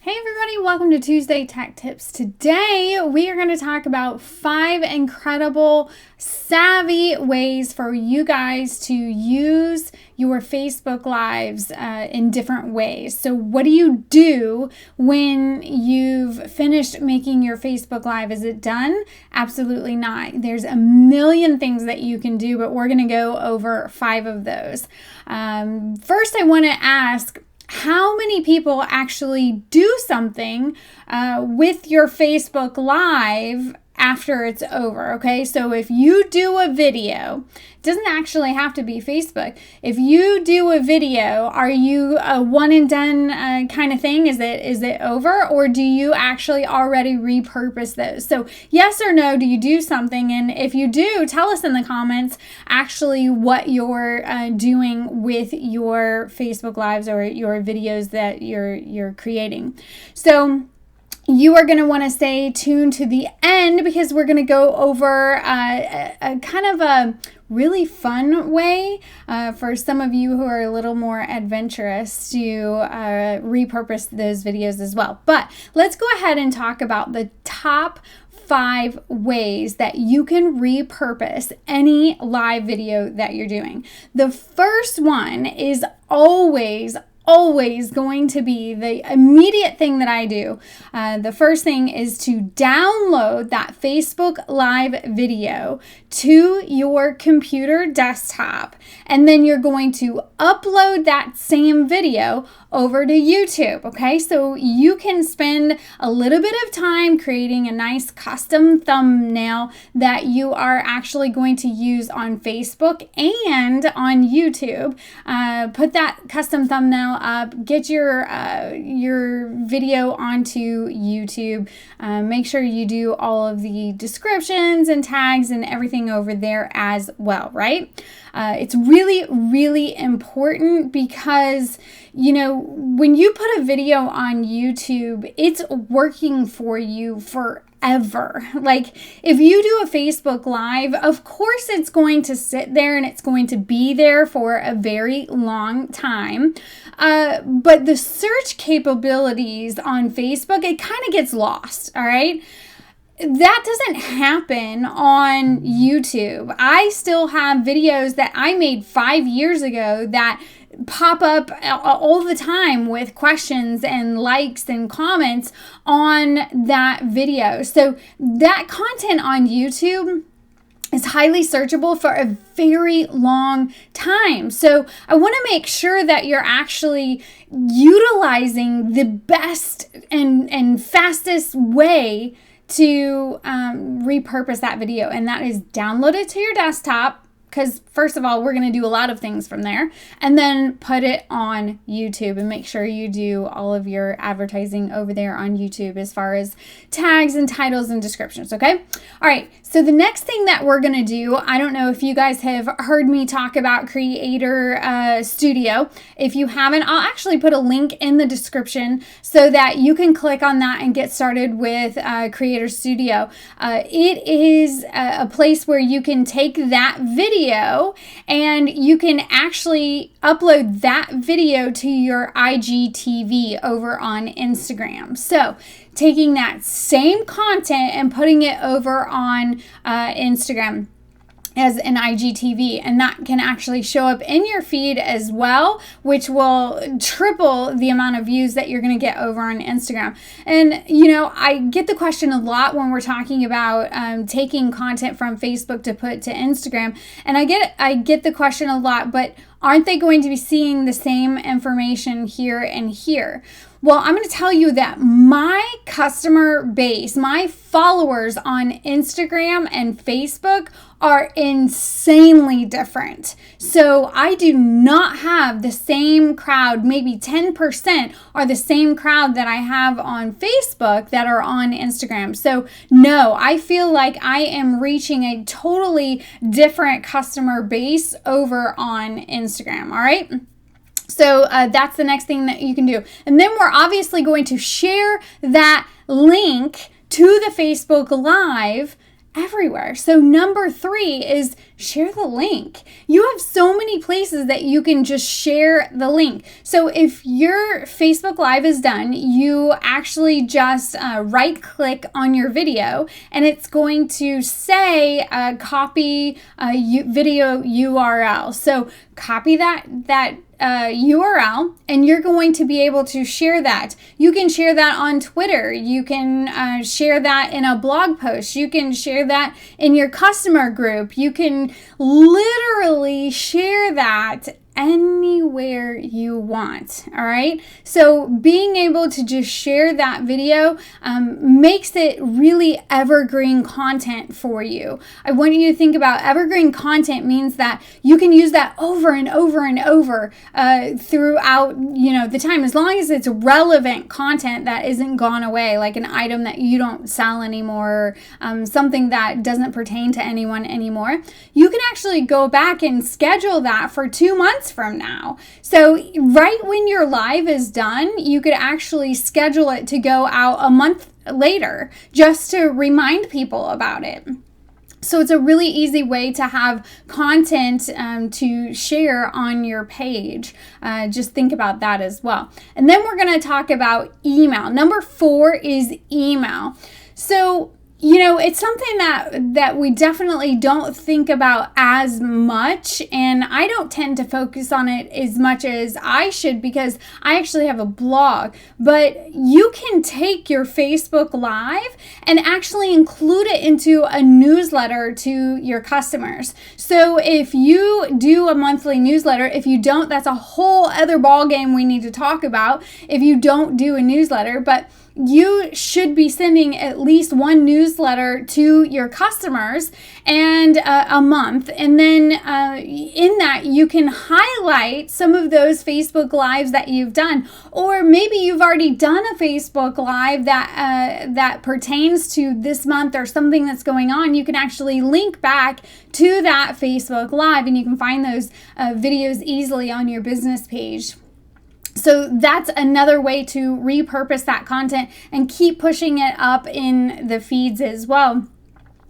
Hey everybody, welcome to Tuesday Tech Tips. Today we are going to talk about 5 incredible, savvy ways for you guys to use your Facebook Lives in different ways. So what do you do when you've finished making your Facebook Live? Is it done? Absolutely not. There's a million things that you can do, but we're going to go over 5 of those. First, I want to ask, how many people actually do something with your Facebook Live after it's over? Okay, so if you do a video, it doesn't actually have to be Facebook. If you do a video, are you a one and done kind of thing? Is it over, or do you actually already repurpose those? So yes or no, do you do something? And if you do, tell us in the comments actually what you're doing with your Facebook Lives or your videos that you're creating. So you are going to want to stay tuned to the end because we're going to go over a kind of a really fun way for some of you who are a little more adventurous to repurpose those videos as well. But let's go ahead and talk about the top 5 ways that you can repurpose any live video that you're doing. The first one is always going to be the immediate thing that I do. The first thing is to download that Facebook Live video to your computer desktop, and then you're going to upload that same video over to YouTube. Okay, so you can spend a little bit of time creating a nice custom thumbnail that you are actually going to use on Facebook and on YouTube. Put that custom thumbnail up, get your video onto YouTube. Make sure you do all of the descriptions and tags and everything over there as well, right? It's really, really important because, you know, when you put a video on YouTube, it's working for you forever. Like if you do a Facebook Live, of course it's going to sit there and it's going to be there for a very long time. But the search capabilities on Facebook, it kind of gets lost, all right? That doesn't happen on YouTube. I still have videos that I made 5 years ago that pop up all the time with questions and likes and comments on that video. So that content on YouTube is highly searchable for a very long time. So I want to make sure that you're actually utilizing the best and fastest way to repurpose that video, and that is download it to your desktop, because first of all, we're going to do a lot of things from there, and then put it on YouTube and make sure you do all of your advertising over there on YouTube as far as tags and titles and descriptions, okay? All right, so the next thing that we're going to do, I don't know if you guys have heard me talk about Creator Studio. If you haven't, I'll actually put a link in the description so that you can click on that and get started with Creator Studio. It is a place where you can take that video and you can actually upload that video to your IGTV over on Instagram. So taking that same content and putting it over on Instagram as an IGTV, and that can actually show up in your feed as well, which will triple the amount of views that you're going to get over on Instagram. And you know, I get the question a lot when we're talking about taking content from Facebook to put to Instagram, and I get the question a lot, but aren't they going to be seeing the same information here and here? Well, I'm going to tell you that my customer base, my followers on Instagram and Facebook are insanely different. So I do not have the same crowd, maybe 10% are the same crowd that I have on Facebook that are on Instagram. So no, I feel like I am reaching a totally different customer base over on Instagram, all right? So that's the next thing that you can do. And then we're obviously going to share that link to the Facebook Live everywhere. So number 3 is share the link. You have so many places that you can just share the link. So if your Facebook Live is done, you actually just right click on your video and it's going to say copy video URL. So copy that URL and you're going to be able to share that. You can share that on Twitter. You can share that in a blog post. You can share that in your customer group. You can literally share that anywhere you want. All right. So being able to just share that video makes it really evergreen content for you. I want you to think about evergreen content means that you can use that over and over and over throughout, the time, as long as it's relevant content that isn't gone away, like an item that you don't sell anymore, something that doesn't pertain to anyone anymore. You can actually go back and schedule that for 2 months from now. So right when your live is done, you could actually schedule it to go out a month later just to remind people about it. So it's a really easy way to have content to share on your page. Just think about that as well. And then we're going to talk about email. Number 4 is email. So it's something that we definitely don't think about as much, and I don't tend to focus on it as much as I should because I actually have a blog. But you can take your Facebook Live and actually include it into a newsletter to your customers. So if you do a monthly newsletter, if you don't, that's a whole other ball game we need to talk about if you don't do a newsletter. But you should be sending at least one newsletter to your customers and a month. And then in that, you can highlight some of those Facebook Lives that you've done. Or maybe you've already done a Facebook Live that pertains to this month or something that's going on. You can actually link back to that Facebook Live and you can find those videos easily on your business page. So that's another way to repurpose that content and keep pushing it up in the feeds as well.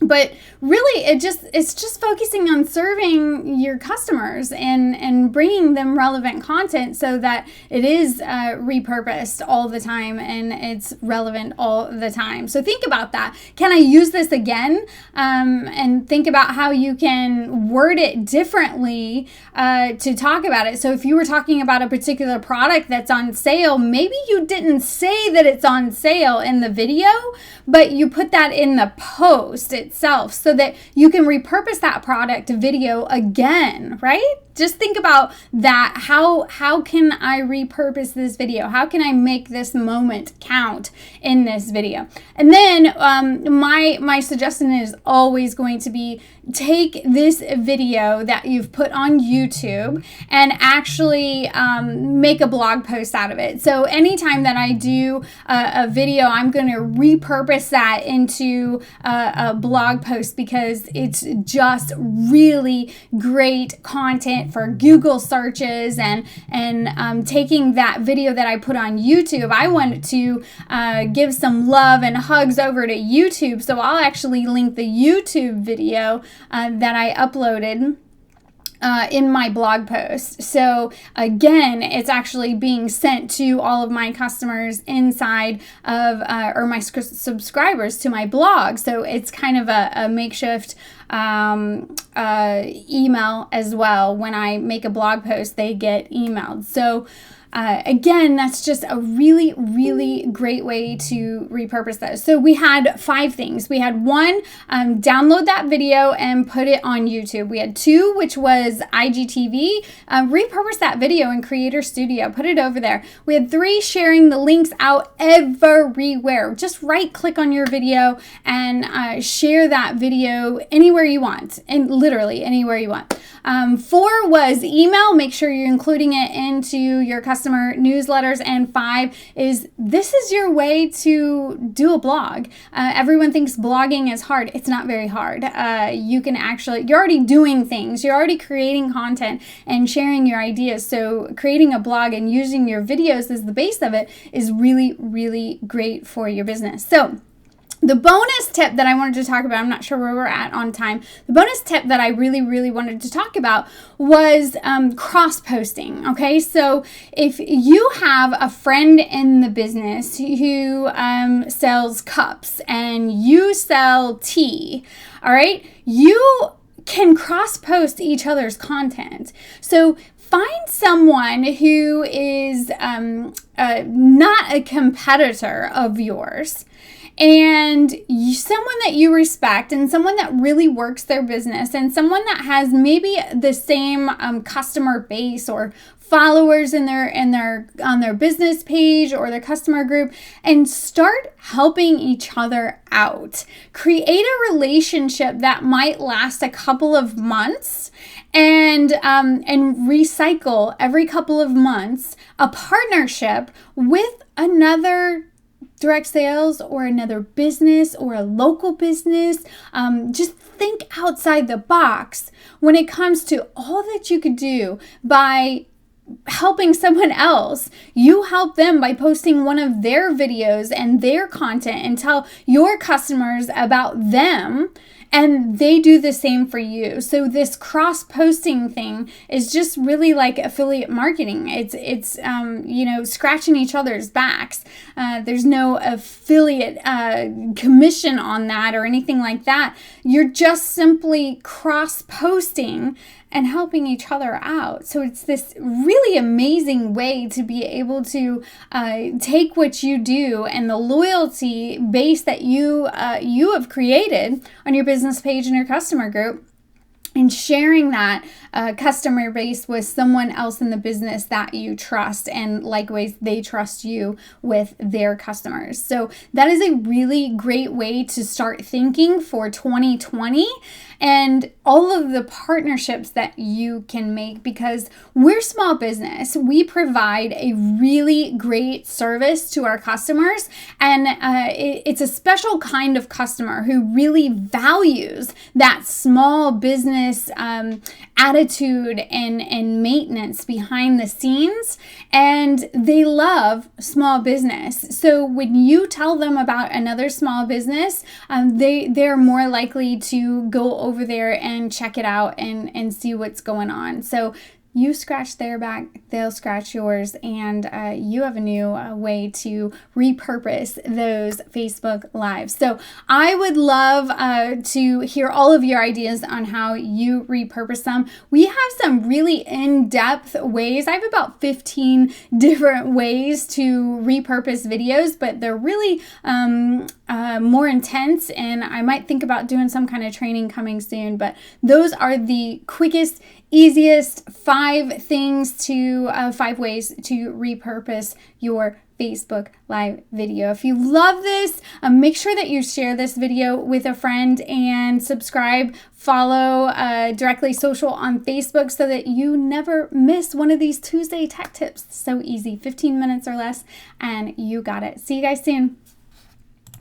But really, it's just focusing on serving your customers and bringing them relevant content so that it is repurposed all the time and it's relevant all the time. So think about that. Can I use this again? And think about how you can word it differently to talk about it. So if you were talking about a particular product that's on sale, maybe you didn't say that it's on sale in the video, but you put that in the post itself so that you can repurpose that product video again, right? Just think about that. How can I repurpose this video? How can I make this moment count in this video? And then my suggestion is always going to be take this video that you've put on YouTube and actually make a blog post out of it. So anytime that I do a video, I'm going to repurpose that into a blog post because it's just really great content for Google searches and taking that video that I put on YouTube. I wanted to give some love and hugs over to YouTube, so I'll actually link the YouTube video that I uploaded in my blog post. So again, it's actually being sent to all of my customers inside of, or my subscribers to my blog. So it's kind of a makeshift email as well. When I make a blog post, they get emailed. So again, that's just a really, really great way to repurpose those. So we had 5 things. We had 1, download that video and put it on YouTube. We had 2, which was IGTV. Repurpose that video in Creator Studio. Put it over there. We had 3, sharing the links out everywhere. Just right click on your video and share that video anywhere you want, and literally anywhere you want. 4 was email. Make sure you're including it into your customer newsletters. And 5 is this is your way to do a blog. Everyone thinks blogging is hard. It's not very hard. You can actually, you're already doing things. You're already creating content and sharing your ideas. So creating a blog and using your videos as the base of it is really, really great for your business. So The bonus tip that I wanted to talk about, I'm not sure where we're at on time. The bonus tip that I really, really wanted to talk about was cross-posting, okay? So if you have a friend in the business who sells cups and you sell tea, all right, you can cross-post each other's content. So find someone who is not a competitor of yours, and someone that you respect, and someone that really works their business, and someone that has maybe the same customer base or followers on their business page or their customer group, and start helping each other out. Create a relationship that might last a couple of months, and recycle every couple of months a partnership with another direct sales or another business or a local business. Just think outside the box when it comes to all that you could do by helping someone else. You help them by posting one of their videos and their content and tell your customers about them, and they do the same for you. So this cross-posting thing is just really like affiliate marketing. It's scratching each other's backs. There's no affiliate commission on that or anything like that. You're just simply cross-posting and helping each other out. So it's this really amazing way to be able to take what you do and the loyalty base that you have created on your business page and your customer group, and sharing that customer base with someone else in the business that you trust, and likewise they trust you with their customers. So that is a really great way to start thinking for 2020 and all of the partnerships that you can make, because we're small business. We provide a really great service to our customers, and it's a special kind of customer who really values that small business attitude and maintenance behind the scenes, and they love small business. So when you tell them about another small business, they're more likely to go over there and check it out and see what's going on. So you scratch their back, they'll scratch yours, and you have a new way to repurpose those Facebook Lives. So I would love to hear all of your ideas on how you repurpose them. We have some really in-depth ways. I have about 15 different ways to repurpose videos, but they're really more intense, and I might think about doing some kind of training coming soon. But those are the quickest, easiest 5 ways to repurpose your Facebook Live video. If you love this, make sure that you share this video with a friend, and subscribe, follow Directly Social on Facebook so that you never miss one of these Tuesday tech tips. So easy, 15 minutes or less, and you got it. See you guys soon.